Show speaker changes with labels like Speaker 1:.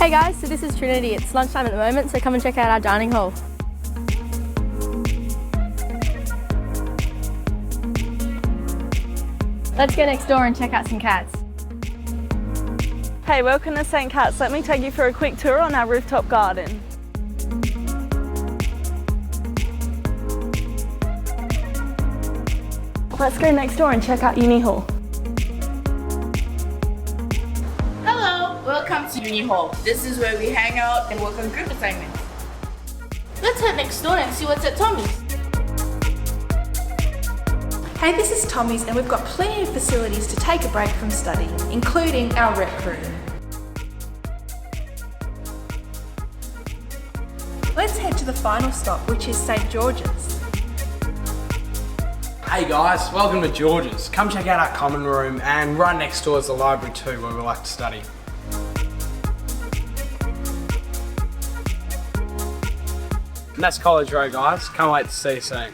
Speaker 1: Hey guys, so this is Trinity. It's lunchtime at the moment, so come and check out our dining hall. Let's go next door and check out some cats.
Speaker 2: Hey, welcome to St. Cat's. Let me take you for a quick tour on our rooftop garden. Let's go next door and check out Uni Hall.
Speaker 3: Hello, welcome to Uni Hall. This is where we hang out and work on group assignments. Let's head next door and see what's at Tommy's.
Speaker 4: Hey, this is Tommy's and we've got plenty of facilities to take a break from study, including our rec room. Let's head to the final stop, which is St. George's.
Speaker 5: Hey guys, welcome to George's. Come check out our common room, and right next door is the library too, where we like to study. And that's College Road guys, can't wait to see you soon.